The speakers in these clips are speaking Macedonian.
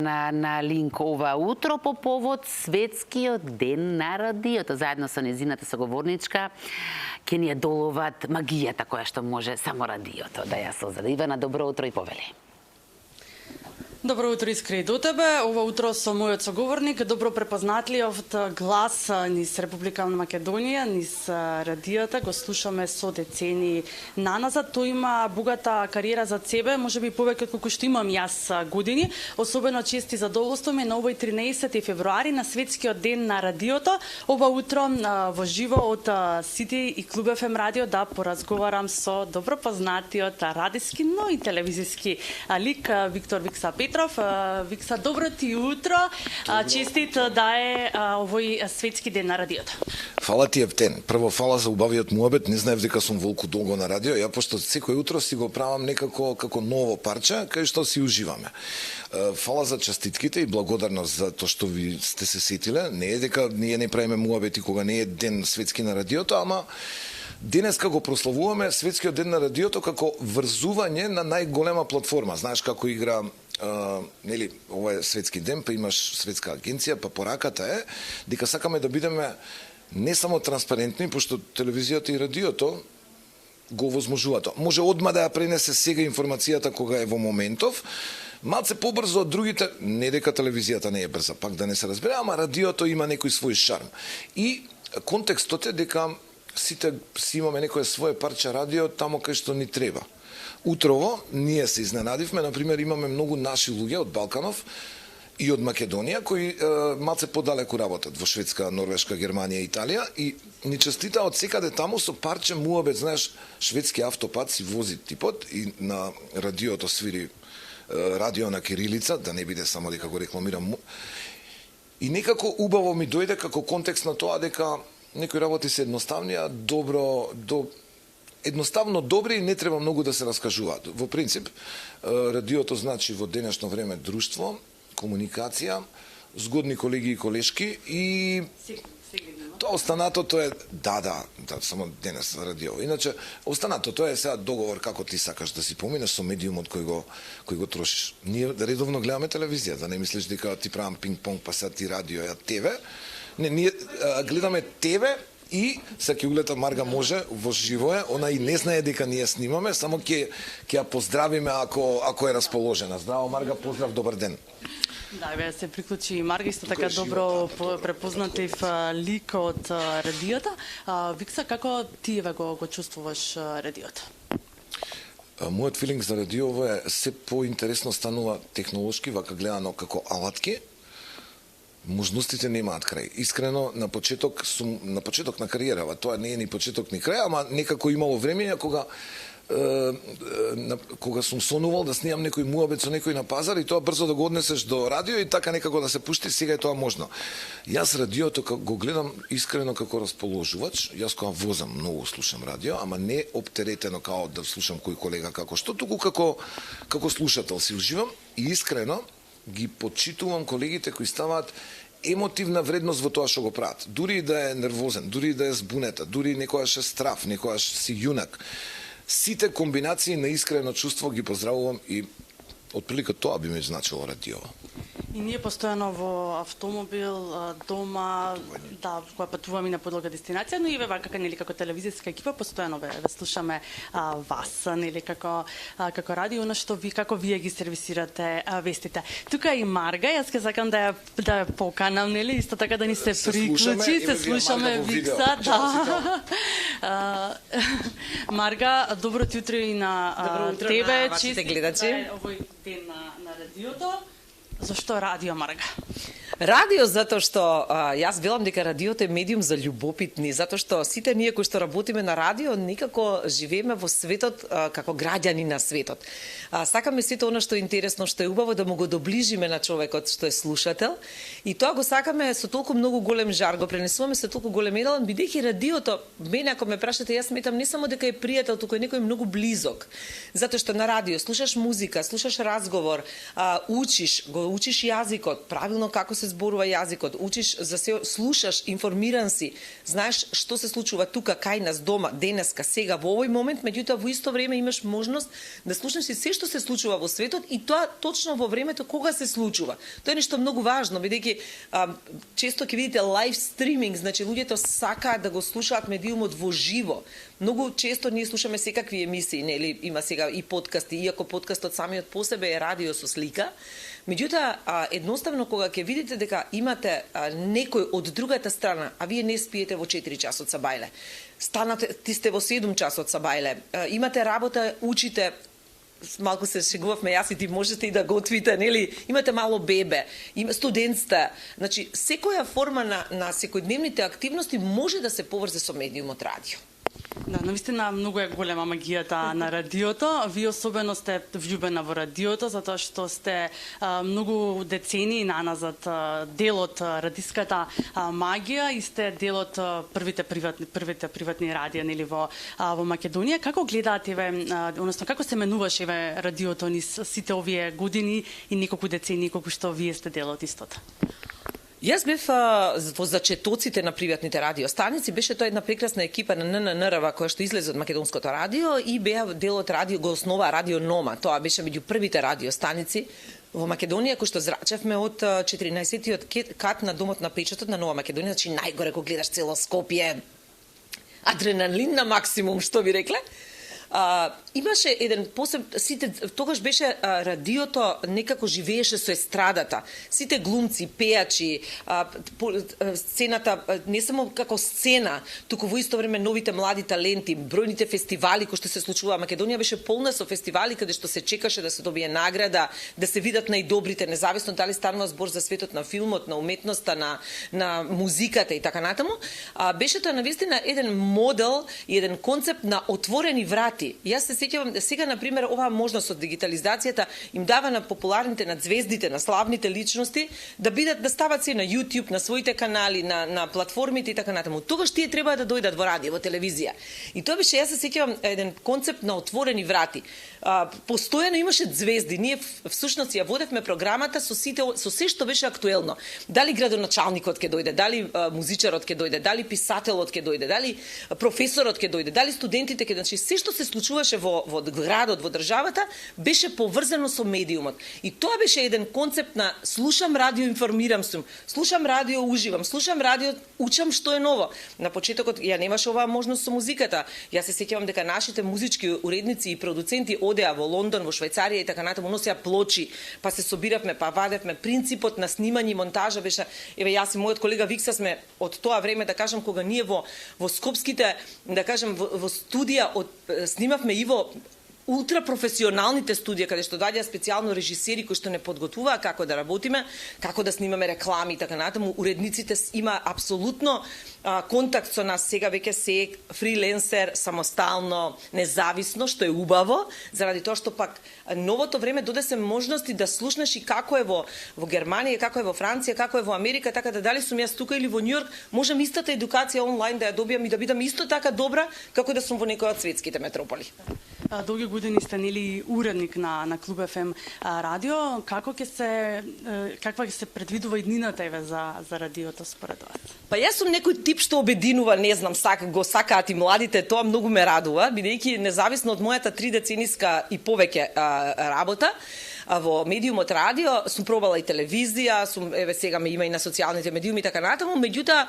на линк ова утро по повод Светскиот ден на радиото. Заедно со незината соговорничка ќе ни ја доловат магијата која што може само радиото да ја создаде. Ивана, добро утро и повели. Добро утро, Искра, и до тебе. Ова утро со мојот соговорник, добро препознатливиот глас низ Република Македонија, низ радиото, го слушаме со децени наназад. Тој има богата кариера за себе, можеби повеќе колку што имам јас години. Особено чести задоволство ми на овој 13 февруари на Светскиот ден на радиото. Ова утро во живо од Сити и Клуб ФМ радио да поразговарам со добро познатиот радиски, но и телевизиски лик Виктор Викса Петров. Викса, добро ти утро. Честит да е овој Светски ден на радиото. Фала ти, Евтен. Прво, фала за убавиот муабет. Не знаев дека сум волку долго на радио. Ја пошто секој утро си го правам некако како ново парче, кај што си уживаме. Фала за честитките и благодарност за тоа што ви сте се сетиле. Не е дека ние не правиме муабети кога не е ден светски на радиото, ама денеска го прославуваме Светскиот ден на радиото како врзување на најголема платформа. Знаеш како игра нели, ова е светски ден, па имаш светска агенција, па пораката е дека сакаме да бидеме не само транспарентни, пошто телевизијата и радиото го возможуваат. Може одма да ја пренесе сега информацијата кога е во моментов, малце побрзо од другите, не дека телевизијата не е брза, пак да не се разбере, ама радиото има некој свој шарм. И контекстот е дека сите си имаме некое свое парче радио тамо кај што ни треба. Утрово ние се изненадивме, например имаме многу наши луѓе од Балканов и од Македонија кои малце подалеку работат во Шведска, Норвешка, Германија, Италија и ни честита од секаде таму со парче муабет, знаеш, шведски автопат си вози типот и на радиото свири радио на кирилица, да не биде само дека го рекламирам. И некако убаво ми дојде како контекст на тоа дека некои работи се едноставни, а едноставно добри и не треба многу да се раскажуваат. Во принцип, радиото значи во денешно време друштво, комуникација, згодни колеги и колешки и тоа останатото е да, само денес радио. Иначе останатото е сега договор како ти сакаш да си поминеш со медиумот кој го трошиш. Ние редовно гледаме телевизија, да не мислиш дека ти правам пинг-понг па сега ти радио ја тебе. Не, ние гледаме тебе и се ќе улета Марга може во живо е, она и не знае дека ние снимаме, само ќе ја поздравиме ако е расположена. Здраво Марга, поздрав, добар ден. Да, бе, се приклучи и Марга, исто така добро препознатив лик од радиото. Викса, како ти го чувствуваш радиото? Мојот филинг за радио е се поинтересно станува технолошки, вака гледано како алатки. Можностите немаат крај. Искрено, на почеток на кариерава, тоа не е ни почеток ни крај, ама некако имало времења кога сум сонувал да снимам некој муабет со некој на пазар и тоа брзо да го однесеш до радио и така некако да се пушти, сега е тоа можно. Јас радиото го гледам искрено како расположувач, јас кога возам многу слушам радио, ама не оптеретено као да слушам кој колега како што, туку како слушател си уживам и искрено ги почитувам колегите кои ставаат емотивна вредност во тоа што го прават. Дури да е нервозен, дури да е збунета, дури некојаш е страв, некојаш си јунак. Сите комбинации на искрено чувство ги поздравувам и отприлика тоа би ме значило радио. И ние постојано во автомобил, дома, да, кога патуваме на подлога дестинација, но и ве вака нели како телевизиска екипа постојано ве слушаме вас, нели како радио, на што како вие ги сервисирате вестите. Тука и Марга, јас ќе сакам да ја поканам, нели, исто така да ни се приклучи, се слушаме Викса, да. Марга, добро ти утро и на тебе, вашите гледачи. Овој ден на радиото. Зашто радио, Марга? Радио затоа што јас велам дека радиото е медиум за љубопитни, затоа што сите ние кои што работиме на радио некако живееме во светот како граѓани на светот. Сакаме сето она што е интересно, што е убаво да му го доближиме на човекот што е слушател и тоа го сакаме со толку многу голем жар, го пренесуваме со толку голем елан, бидејќи радиото, мене ако ме прашате, јас сметам не само дека е пријател, туку е некој многу близок. Затоа што на радио слушаш музика, слушаш разговор, учиш јазикот, правилно како се зборува јазикот, учиш за се, слушаш, информиран си, знаеш што се случува тука кај нас дома, денеска, сега, во овој момент, меѓутоа во исто време имаш можност да слушнеш и се што се случува во светот и тоа точно во времето кога се случува. Тоа е нешто многу важно, бидејќи често ќе видите лайв стриминг, значи луѓето сакаат да го слушаат медиумот во живо. Многу често ние слушаме секакви емисии, нели, има сега и подкасти, иако подкастот самиот по себе е радио со слика. Меѓутоа, едноставно кога ќе видите дека имате некој од другата страна, а вие не спиете во 4 часот са бајле, станате, ти сте во 7 часот са бајле, имате работа, учите, малку се шегувавме, јас и ти можете и да готвите, нели? Имате мало бебе, студент сте. Значи, секоја форма на секојдневните активности може да се поврзе со медиумот радио. Да, навистина многу е голема магијата на радиото. Вие особено сте влюбена во радиото, затоа што сте многу децении наназад дел од радиската магија и сте дел од првите приватни радија нели во Македонија. Како гледаат еве, односно како се менуваше еве радиото низ сите овие години и неколку децении колку што вие сте дел од истото? Јас бев во зачетоците на приватните радиостаници, беше тоа една прекрасна екипа на ННН-рва која што излезе од Македонското радио и беа дел од радио, го основа Радио Нома. Тоа беше меѓу првите радиостаници во Македонија, кој што зрачевме од 14-тиот кат на домот на печатот на Нова Македонија, значи најгоре кога гледаш цело Скопје. Адреналин на максимум, што ви рекле? Имаше еден сите тогаш беше радиото некако живееше со естрадата. Сите глумци, пеачи, сцената не само како сцена, туку во исто време новите млади таленти, бројните фестивали кои што се случува. Македонија беше полна со фестивали каде што се чекаше да се добие награда, да се видат најдобрите, независно дали станува збор за светот на филмот, на уметноста, на музиката и така натаму. Беше тоа навистина еден модел и еден концепт на отворени врати. Јас се сеќавам сега на пример оваа можност од дигитализацијата им дава на популарните, на звездите, на славните личности да бидат да стават се на YouTube, на своите канали, на платформите и така натаму. Тогаш тие треба да дојдат во радио, во телевизија. И тоа беше, јас се сеќавам еден концепт на отворени врати. Постојано имаше звезди. Ние всушност ја водевме програмата со се што беше актуелно. Дали градоначалникот ќе дојде, дали музичарот ќе дојде, дали писателот ќе дојде, дали професорот ќе дојде, дали студентите ќе, значи се што се случуваше во градот, во државата, беше поврзано со медиумот. И тоа беше еден концепт на слушам радио, информирам се, слушам радио, уживам, слушам радио, учам што е ново. На почетокот ја немаше оваа можност со музиката. Јас се сеќавам дека нашите музички уредници и продуценти одеа во Лондон, во Швајцарија и така натаму, носеа плочи, па се собиравме, па вадевме. Принципот на снимање и монтажа беше, еве јас и мојот колега Викса сме од тоа време, да кажам, кога ние во скопските, да кажам, во студија снимавме и во ултрапрофесионалните студија, каде што доаѓаа специјално режисери кои што не подготвуваа како да работиме, како да снимаме реклами и така натаму. Уредниците има апсолутно контакт со нас, сега веќе се фриленсер, самостално, независно, што е убаво, заради тоа што пак новото време додесе можности да слушнеш и како е во Германија, како е во Франција, како е во Америка, така да дали сум јас тука или во Њујорк, можам истата едукација онлайн да ја добијам и да бидам исто така добра како да сум во некоја од светските метрополи. Долги години сте нели уредник на Клуб ФМ радио. Каква ќе се предвидува иднината еве за радиото според вас? Па јас сум некој тип што обединува, не знам, го сакаат и младите, тоа многу ме радува, бидејќи независно од мојата 3-децениска и повеќе работа, во медиумот радио, сум пробала и телевизија, еве сега ме има и на социјалните медиуми и така натаму, меѓутоа,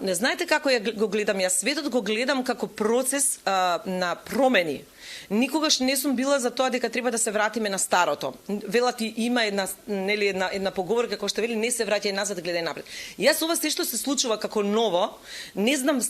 не знаете како го гледам јас светот, го гледам како процес на промени. Никогаш не сум била за тоа дека треба да се вратиме на старото. Велат и има една поговорка која што вели не се враќај назад, гледај напред. Јас ова се што се случува како ново, не знам,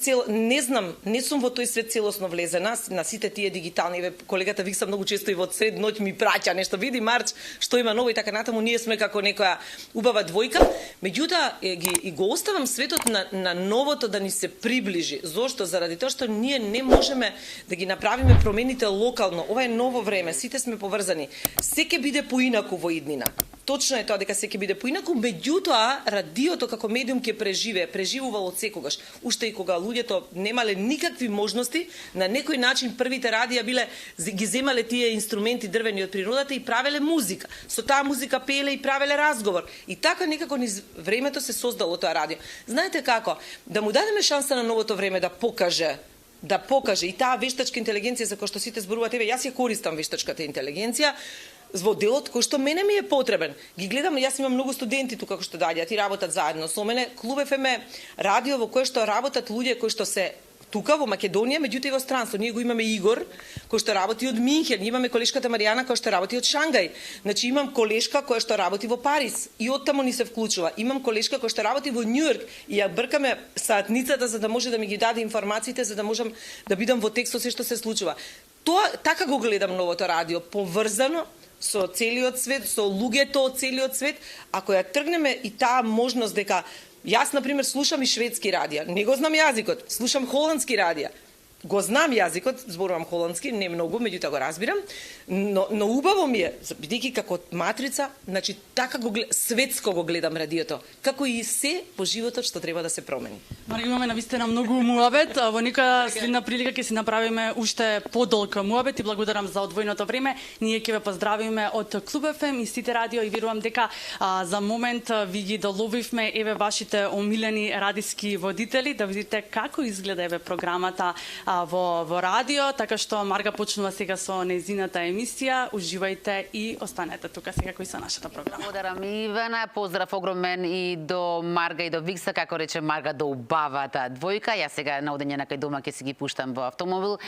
не сум во тој свет целосно влезена на сите тие дигитални. Колегата Викса многу често и во сред ноќ ми праќа нешто, види Марч, што има ново и така натаму, ние сме како некоја убава двојка, меѓутоа и го оставам светот на новото да ни се приближи. Зошто? Заради тоа што ние не можеме да ги направиме промените локално. Ова е ново време, сите сме поврзани. Се ќе биде поинаку во иднина. точно е тоа дека се ќе биде поинаку, меѓутоа радиото како медиум ќе преживувало од секогаш. Уште и кога луѓето немале никакви можности, на некој начин првите радија биле ги земале тие инструменти дрвени од природата и правеле музика. Со таа музика пееле и правеле разговор. И така некако низ времето се создало тоа радио. Знаете како? Да му дадеме шанса на новото време да покаже и таа вештачка интелигенција за која што сите зборуваат, јас ја користам вештачката интелигенција во делот кој што мене ми е потребен. Ги гледам, јас имам многу студенти тука кои што доаѓаат и работат заедно со мене. Клуб ФМ радио во кое што работат луѓе кои што се тука во Македонија, меѓутоа и во странство. Ние го имаме Игор, кој што работи од Минхен, имаме колешката Маријана која што работи од Шангај. Значи имам колешка која што работи во Париз и оттаму ни се вклучува. Имам колешка која што работи во Њујорк и ја бркаме саатницата за да може да ми ги даде информациите за да можам да бидам во текст со се што се случува. Тоа така го гледам новото радио, поврзано со целиот свет, со луѓето од целиот свет. Ако ја тргнеме и таа можност дека јас, например, слушам и шведски радија, не го знам јазикот, слушам холандски радија, го знам јазикот, зборувам холандски, не многу, меѓутоа го разбирам, но убаво ми е, бидејќи како матрица, значи така светско го гледам радиото, како и се по животот што треба да се промени. Марга, имаме навистина многу муабет, во нека следна прилика ќе си направиме уште подолг муабет и благодарам за одвојното време. Ние ќе ве поздравиме од Клуб ФМ и Сите радио и верувам дека за момент ви ги доловивме еве вашите омилени радиски водители, да видите како изгледа еве програмата во радио, така што Марга почнува сега со нејзината емисија. Уживајте и останете тука сега кои со нашата програма. Благодарам Ивана, поздрав огромен и до Марга и до Викса, како рече Марга, до убавата двојка. Јас сега на одење на кај дома ќе си ги пуштам во автомобил